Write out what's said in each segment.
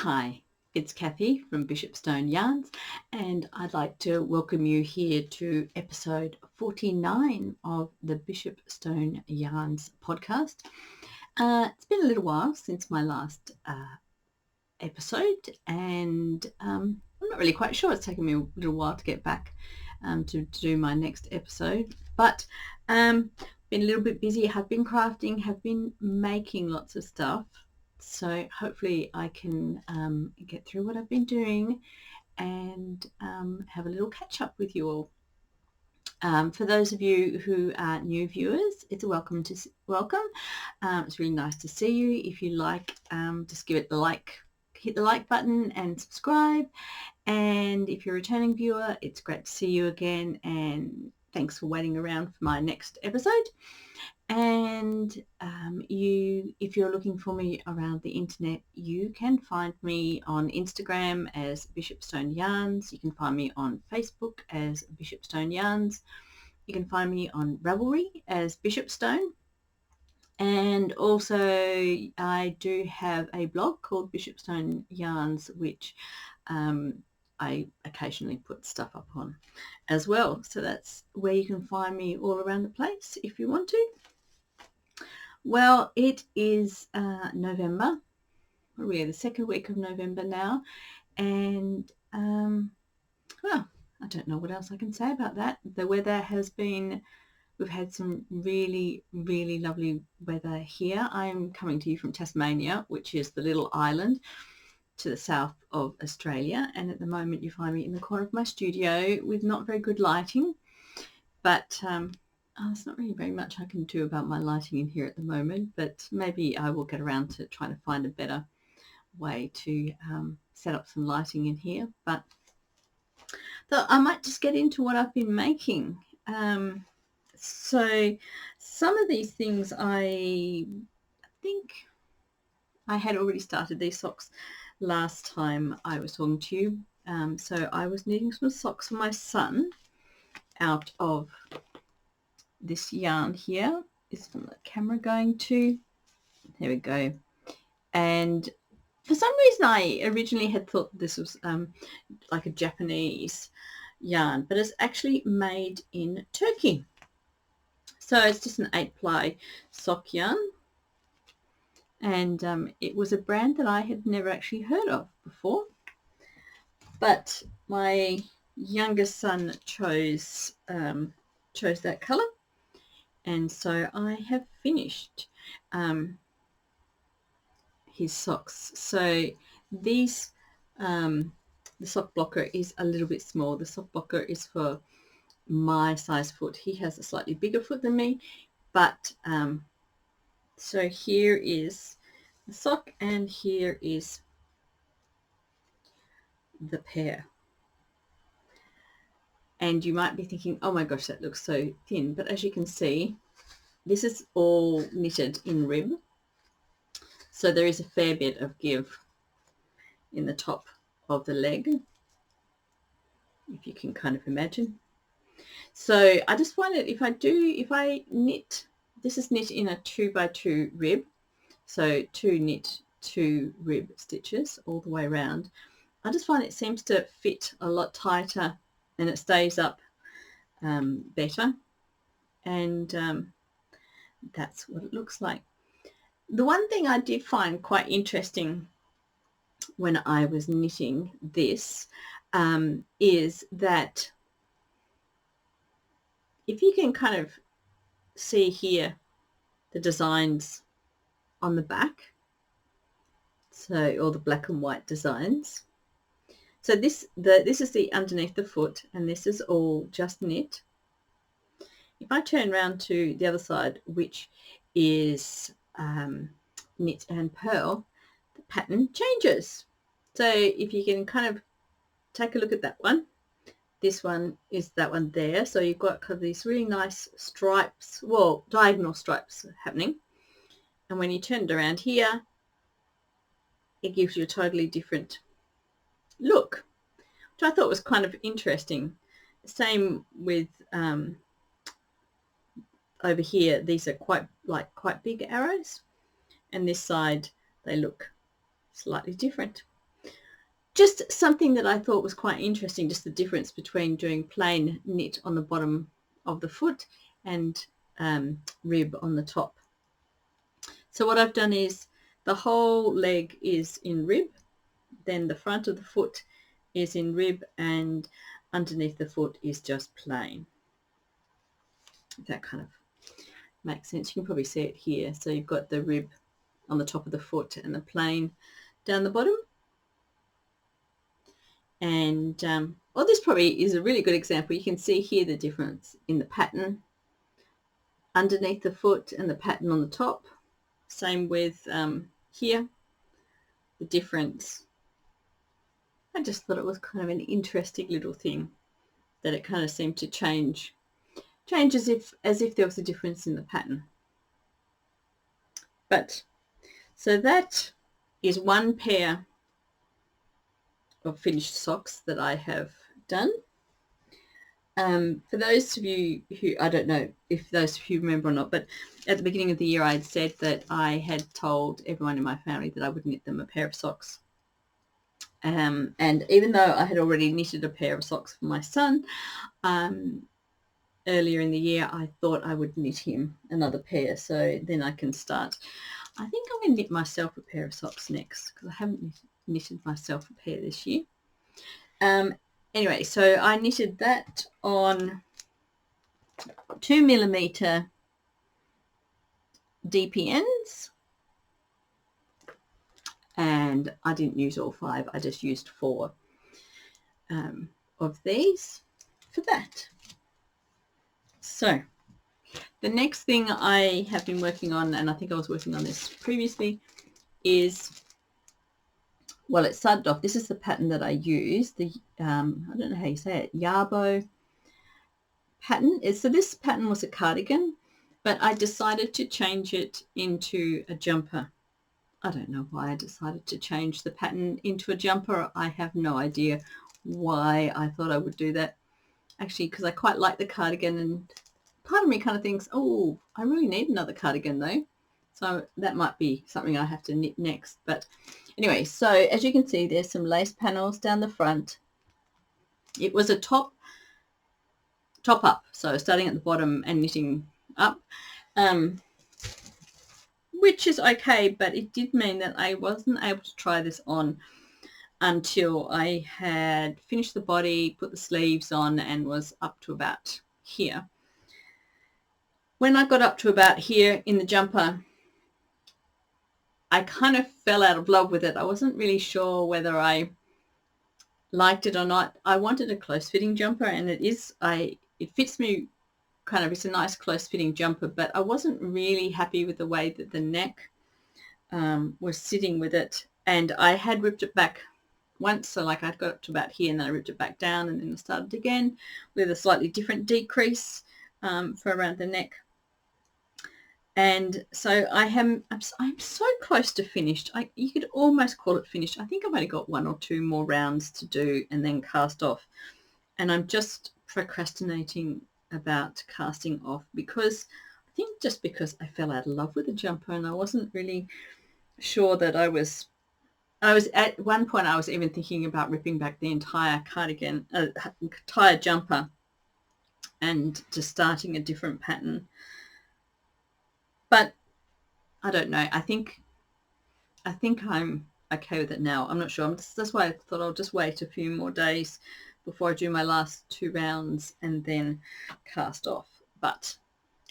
Hi, it's Kathy from Bishopstone Yarns, and I'd like to welcome you here to episode 49 of the Bishopstone Yarns podcast. It's been a little while since my last episode, and I'm not really quite sure. It's taken me a little while to get back to do my next episode, but been a little bit busy. Have been crafting, have been making lots of stuff. So hopefully I can get through what I've been doing and have a little catch up with you all. For those of you who are new viewers, it's a welcome. It's really nice to see you. If you like, just give it the like, hit the like button and subscribe. And if you're a returning viewer, it's great to see you again, and thanks for waiting around for my next episode. And if you're looking for me around the internet, you can find me on Instagram as Bishopstone Yarns. You can find me on Facebook as Bishopstone Yarns. You can find me on Ravelry as Bishopstone. And also I do have a blog called Bishopstone Yarns, which I occasionally put stuff up on as well. So that's where you can find me all around the place if you want to. Well, it is November. We're the second week of November now, and well, I don't know what else I can say about that. The weather has been, we've had some really, really lovely weather here. I'm coming to you from Tasmania, which is the little island to the south of Australia, and at the moment you find me in the corner of my studio with not very good lighting, but there's not really very much I can do about my lighting in here at the moment, but maybe I will get around to trying to find a better way to set up some lighting in here. But I might just get into what I've been making. So some of these things, I think I had already started these socks last time I was talking to you. So I was knitting some socks for my son out of this yarn here. Is the camera going to? There we go. And for some reason I originally had thought this was like a Japanese yarn, but it's actually made in Turkey. So it's just an 8-ply sock yarn, and it was a brand that I had never actually heard of before, but my youngest son chose that colour, and so I have finished his socks. So these the sock blocker is a little bit small. The sock blocker is for my size foot. He has a slightly bigger foot than me, but so here is the sock and here is the pair. And you might be thinking, oh my gosh, that looks so thin, but as you can see, this is all knitted in rib, so there is a fair bit of give in the top of the leg, if you can kind of imagine. So I just find that if I knit, this is knit in a 2x2 rib, so 2 knit 2 rib stitches all the way around. I just find it seems to fit a lot tighter and it stays up better, and that's what it looks like. The one thing I did find quite interesting when I was knitting this is that if you can kind of see here the designs on the back, so all the black and white designs. So this is the underneath the foot, and this is all just knit. If I turn around to the other side, which is knit and purl, the pattern changes. So if you can kind of take a look at that one, this one is that one there. So you've got kind of these really nice stripes, well, diagonal stripes happening. And when you turn it around here, it gives you a totally different look, which I thought was kind of interesting. Same with over here, these are quite big arrows, and this side they look slightly different. just something that I thought was quite interesting, just the difference between doing plain knit on the bottom of the foot and rib on the top. So what I've done is the whole leg is in rib, then the front of the foot is in rib, and underneath the foot is just plain. That kind of makes sense. You can probably see it here. So you've got the rib on the top of the foot and the plain down the bottom. And well, this probably is a really good example. You can see here the difference in the pattern underneath the foot and the pattern on the top. Same with here, the difference. I just thought it was kind of an interesting little thing that it kind of seemed to change as if there was a difference in the pattern. But so that is one pair of finished socks that I have done. For those of you who, I don't know if those of you remember or not, but at the beginning of the year I had said that I had told everyone in my family that I would knit them a pair of socks. And even though I had already knitted a pair of socks for my son earlier in the year, I thought I would knit him another pair, so then I can start. I think I'm going to knit myself a pair of socks next, because I haven't knitted myself a pair this year. Anyway, so I knitted that on 2mm DPNs, and I didn't use all 5. I just used 4 of these for that. So the next thing I have been working on, and I think I was working on this previously, is, well, it started off, this is the pattern that I use, the I don't know how you say it, Yarbo pattern. So this pattern was a cardigan, but I decided to change it into a jumper. I don't know why I decided to change the pattern into a jumper. I have no idea why I thought I would do that. Actually, because I quite like the cardigan, and part of me kind of thinks, oh, I really need another cardigan though. So that might be something I have to knit next. But anyway, so as you can see, there's some lace panels down the front. It was a top up, so starting at the bottom and knitting up, which is okay, but it did mean that I wasn't able to try this on until I had finished the body, put the sleeves on, and was up to about here. When I got up to about here in the jumper, I kind of fell out of love with it. I wasn't really sure whether I liked it or not. I wanted a close-fitting jumper, and it fits me kind of, it's a nice close-fitting jumper, but I wasn't really happy with the way that the neck was sitting with it, and I had ripped it back once, so like I'd got up to about here and then I ripped it back down, and then I started again with a slightly different decrease for around the neck. And so I'm so close to finished. You could almost call it finished. I think I've only got 1 or 2 more rounds to do and then cast off. And I'm just procrastinating about casting off, because I think just because I fell out of love with the jumper, and I wasn't really sure that I was at one point I was even thinking about ripping back the entire cardigan, entire jumper, and just starting a different pattern. But I don't know. I think I'm okay with it now. I'm not sure. That's why I thought I'll just wait a few more days before I do my last 2 rounds and then cast off. But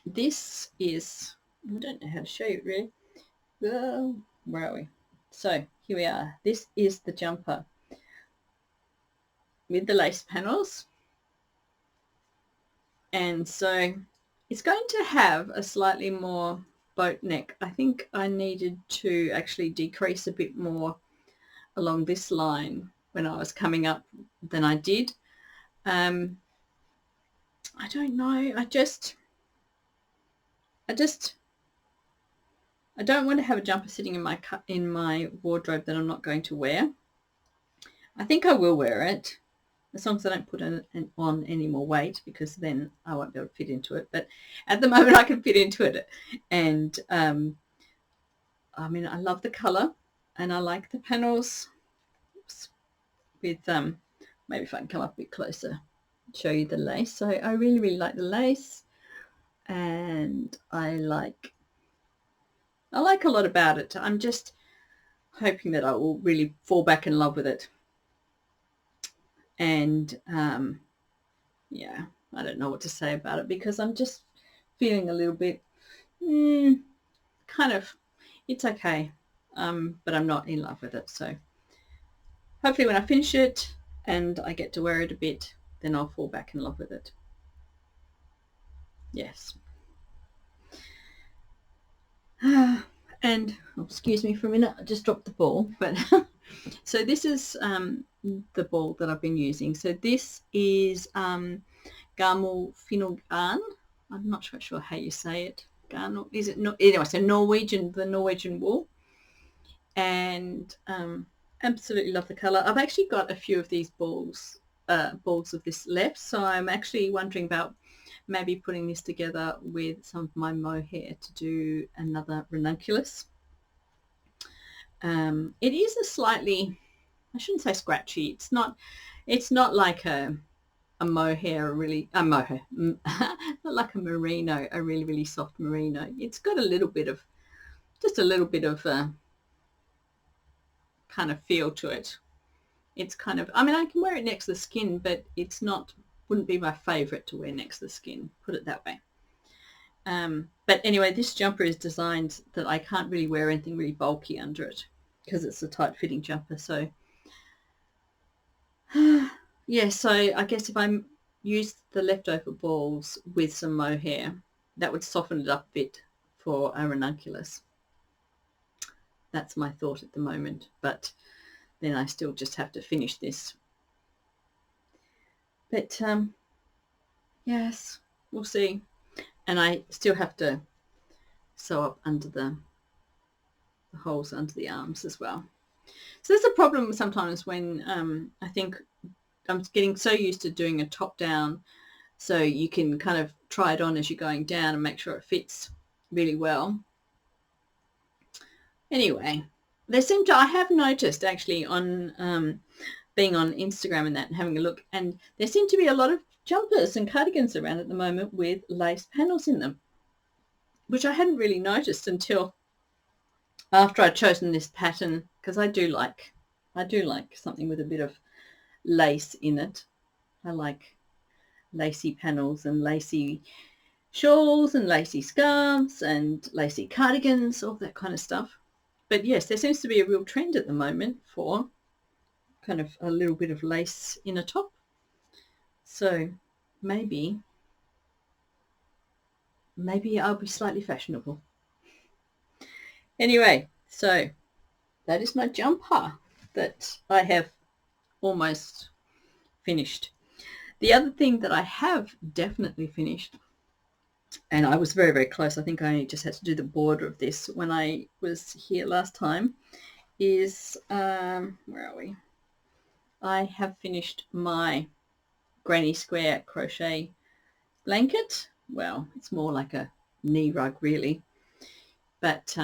this is, I don't know how to show you it really. Well, where are we? So here we are. This is the jumper with the lace panels. And so it's going to have a slightly more boat neck. I think I needed to actually decrease a bit more along this line when I was coming up than I did. I don't know. I don't want to have a jumper sitting in my wardrobe that I'm not going to wear. I think I will wear it, as long as I don't put on any more weight, because then I won't be able to fit into it. But at the moment I can fit into it. And I mean, I love the colour and I like the panels. Oops. with, maybe if I can come up a bit closer, show you the lace. So I really, really like the lace, and I like a lot about it. I'm just hoping that I will really fall back in love with it. And yeah, I don't know what to say about it, because I'm just feeling a little bit kind of, it's okay, but I'm not in love with it. So hopefully when I finish it and I get to wear it a bit, then I'll fall back in love with it. Yes. And excuse me for a minute, I just dropped the ball. But so this is the ball that I've been using. So this is Garmul Finnegan. I'm not quite sure how you say it. Garmul, is it? No, anyway, so the Norwegian wool, and absolutely love the color. I've actually got a few of these balls of this left, so I'm actually wondering about maybe putting this together with some of my mohair to do another ranunculus. It is a slightly, I shouldn't say scratchy. It's not like a mohair, not like a merino, a really, really soft merino. It's got just a little bit of kind of feel to it. It's kind of, I mean, I can wear it next to the skin, but wouldn't be my favorite to wear next to the skin, put it that way. But anyway, this jumper is designed that I can't really wear anything really bulky under it, because it's a tight fitting jumper. So yeah, so I guess if I use the leftover balls with some mohair, that would soften it up a bit for a ranunculus. That's my thought at the moment, but then I still just have to finish this. But yes, we'll see. And I still have to sew up under the holes under the arms as well. So there's a problem sometimes when I think I'm getting so used to doing a top down, so you can kind of try it on as you're going down and make sure it fits really well. Anyway, I have noticed actually on being on Instagram and that and having a look, and there seem to be a lot of jumpers and cardigans around at the moment with lace panels in them, which I hadn't really noticed until after I'd chosen this pattern, because I do like something with a bit of lace in it. I like lacy panels and lacy shawls and lacy scarves and lacy cardigans, all that kind of stuff. But yes, there seems to be a real trend at the moment for kind of a little bit of lace in a top. So maybe I'll be slightly fashionable. Anyway, so that is my jumper that I have almost finished. The other thing that I have definitely finished, and I was very, very close, I think I just had to do the border of this when I was here last time, is, where are we? I have finished my granny square crochet blanket. Well, it's more like a knee rug really, but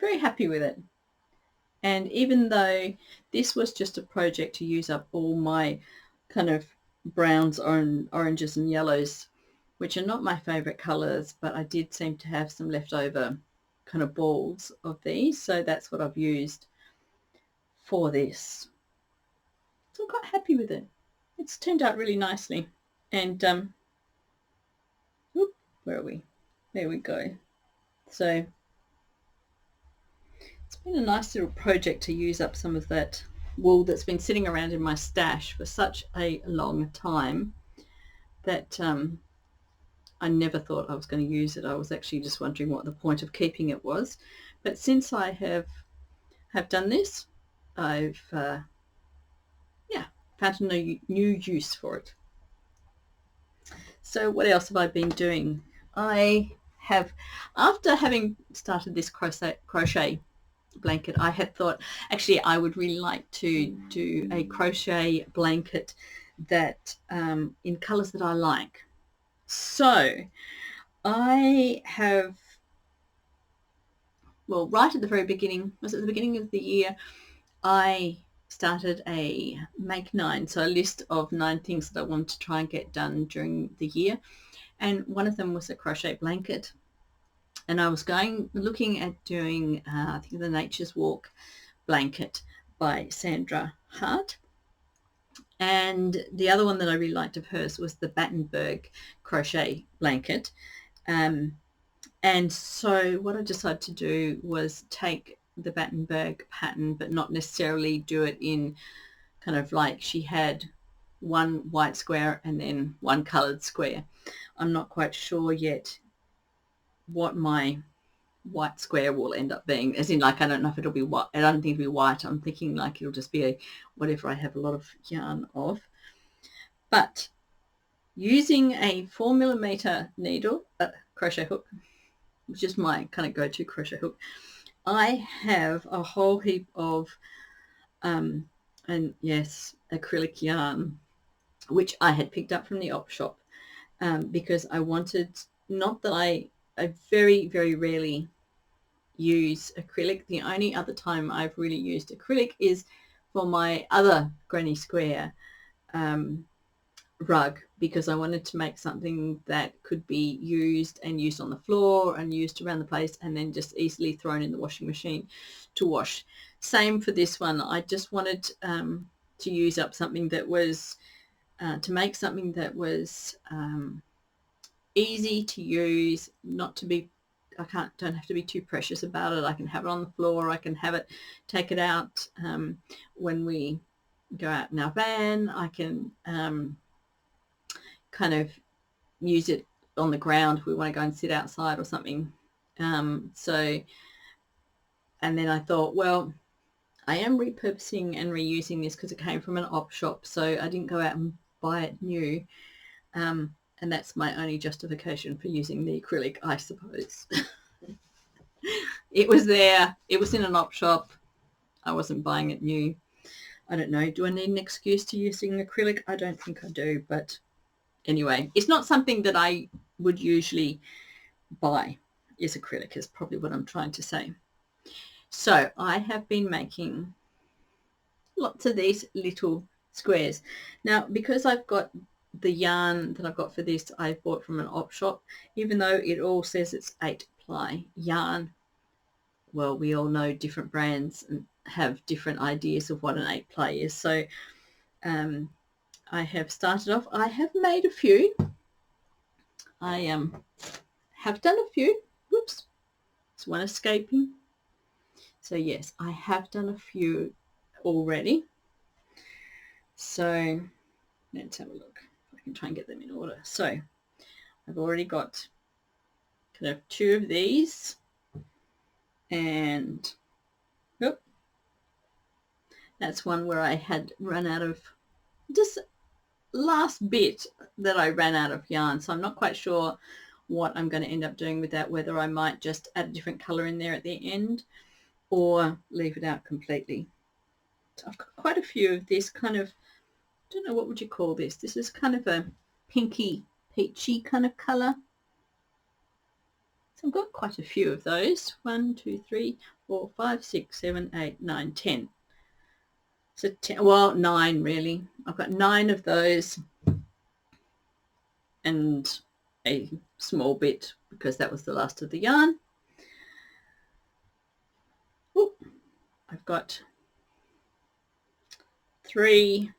very happy with it. And even though this was just a project to use up all my kind of browns, oranges and yellows, which are not my favorite colors, but I did seem to have some leftover kind of balls of these, so that's what I've used for this. So I'm quite happy with it. It's turned out really nicely. And where are we? There we go. So it's been a nice little project to use up some of that wool that's been sitting around in my stash for such a long time that I never thought I was going to use it. I was actually just wondering what the point of keeping it was. But since I have done this, I've found a new use for it. So what else have I been doing? I have, after having started this crochet blanket, I had thought actually I would really like to do a crochet blanket that in colors that I like. So I have, well, right at the very beginning, was it the beginning of the year, I started a make 9, so a list of 9 things that I wanted to try and get done during the year, and one of them was a crochet blanket. And I was looking at doing I think the Nature's Walk blanket by Sandra Hart, and the other one that I really liked of hers was the Battenberg crochet blanket. And so what I decided to do was take the Battenberg pattern, but not necessarily do it in kind of like she had one white square and then one coloured square. I'm not quite sure yet what my white square will end up being, as in like I don't know if it'll be white. I don't think it'll be white. I'm thinking like it'll just be whatever I have a lot of yarn of. But using a 4mm needle, crochet hook, which is my kind of go-to crochet hook, I have a whole heap of and yes, acrylic yarn, which I had picked up from the op shop, because I wanted, not that I very, very rarely use acrylic. The only other time I've really used acrylic is for my other granny square rug, because I wanted to make something that could be used on the floor and used around the place and then just easily thrown in the washing machine to wash. Same for this one. I just wanted to use up something that was to make something that was easy to use, not to be, don't have to be too precious about it. I can have it on the floor. I can have it, take it out when we go out in our van. I can kind of use it on the ground if we want to go and sit outside or something. So, and then I thought, well, I am repurposing and reusing this because it came from an op shop, so I didn't go out and buy it new. And that's my only justification for using the acrylic, I suppose. It was there. It was in an op shop. I wasn't buying it new. I don't know. Do I need an excuse to using acrylic? I don't think I do, but anyway, it's not something that I would usually buy, is acrylic, is probably what I'm trying to say. So I have been making lots of these little squares. Now, because I've got the yarn that I've got for this, I bought from an op shop, even though it all says it's 8-ply yarn. Well, we all know different brands and have different ideas of what an 8-ply is. So I have started off. I have made a few. I have done a few. Whoops. There's one escaping. So yes, I have done a few already. So let's have a look if I can try and get them in order. So I've already got kind of 2 of these, and oh, that's one where I had run out of, just last bit that I ran out of yarn. So I'm not quite sure what I'm going to end up doing with that, whether I might just add a different color in there at the end or leave it out completely. So I've got quite a few of this kind of, I don't know, what would you call this? This is kind of a pinky, peachy kind of color. So I've got quite a few of those. 1, 2, 3, 4, 5, 6, 7, 8, 9, 10. So 10, well, 9 really. I've got 9 of those and a small bit because that was the last of the yarn. Ooh, I've got 3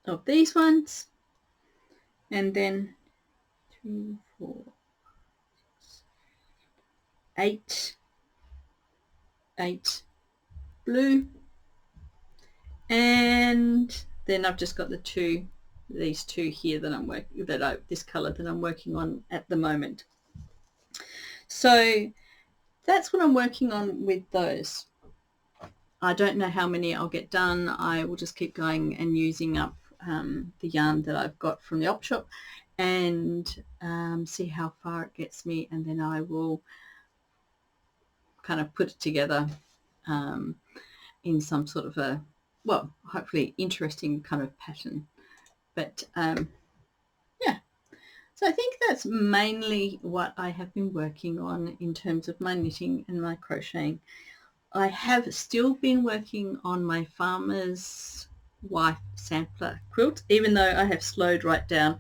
of these ones, and then 3, 4, 6, 8 blue, and then I've just got these two here that I'm working, this color that I'm working on at the moment. So that's what I'm working on with those. I don't know how many I'll get done. I will just keep going and using up the yarn that I've got from the op shop and see how far it gets me, and then I will kind of put it together in some sort of a, well, hopefully interesting kind of pattern. But yeah, so I think that's mainly what I have been working on in terms of my knitting and my crocheting I have still been working on my farmer's wife sampler quilt, even though I have slowed right down.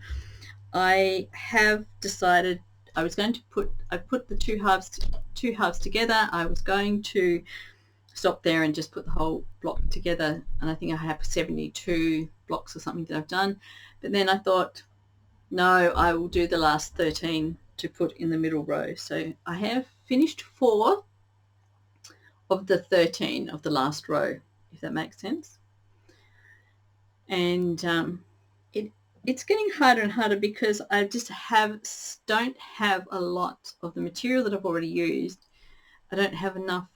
I have decided I put the two halves together. I was going to stop there and just put the whole block together, and I think I have 72 blocks or something that I've done. But then I thought, no, I will do the last 13 to put in the middle row. So I have finished 4 of the 13 of the last row, if that makes sense. And it's getting harder and harder because I just don't have a lot of the material that I've already used. I don't have enough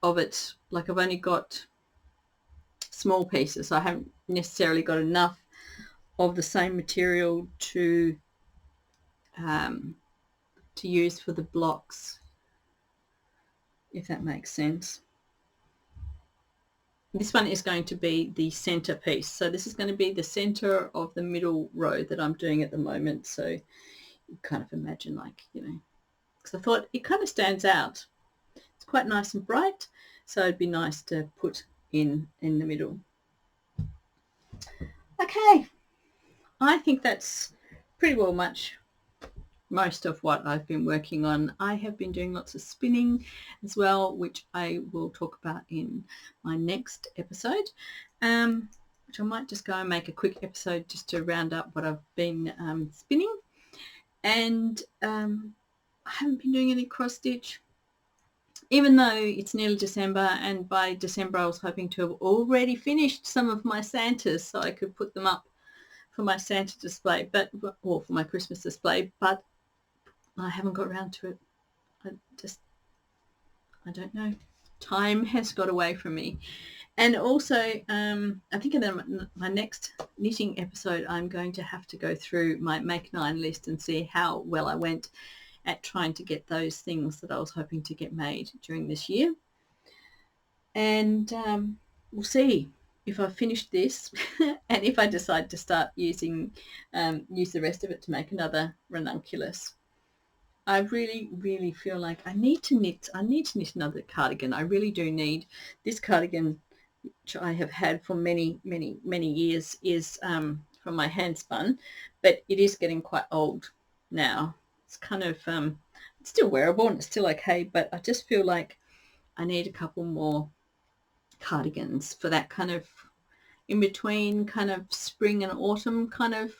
of it. Like, I've only got small pieces, so I haven't necessarily got enough of the same material to use for the blocks, if that makes sense. This one is going to be the center piece. So this is going to be the center of the middle row that I'm doing at the moment. So you kind of imagine, like, because I thought it kind of stands out. It's quite nice and bright, so it'd be nice to put in the middle. Okay, I think that's pretty well most of what I've been working on. I have been doing lots of spinning as well, which I will talk about in my next episode, which I might just go and make a quick episode just to round up what I've been spinning. And I haven't been doing any cross stitch, even though it's nearly December, and by December I was hoping to have already finished some of my Santas so I could put them up for my Santa display, or for my Christmas display, but I haven't got around to it. I don't know. Time has got away from me. And also, I think in my next knitting episode, I'm going to have to go through my Make 9 list and see how well I went at trying to get those things that I was hoping to get made during this year. And we'll see if I finish this and if I decide to start use the rest of it to make another ranunculus. I really, really feel like I need to knit another cardigan. I really do need. This cardigan, which I have had for many, many, many years, is from my hand spun, but it is getting quite old now. It's kind of, it's still wearable and it's still okay, but I just feel like I need a couple more cardigans for that kind of in between kind of spring and autumn kind of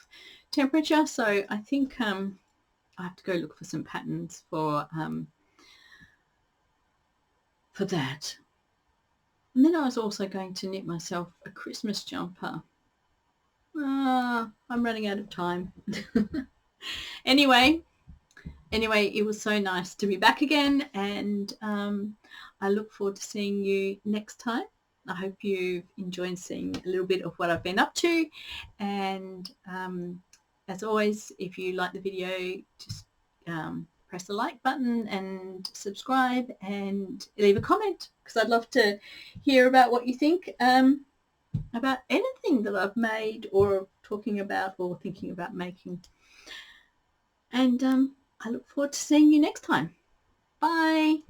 temperature. So I think I have to go look for some patterns for that. And then I was also going to knit myself a Christmas jumper. I'm running out of time. Anyway, it was so nice to be back again, and I look forward to seeing you next time. I hope you've enjoyed seeing a little bit of what I've been up to, and as always, if you like the video, just press the like button and subscribe and leave a comment, because I'd love to hear about what you think about anything that I've made or talking about or thinking about making. And I look forward to seeing you next time. Bye.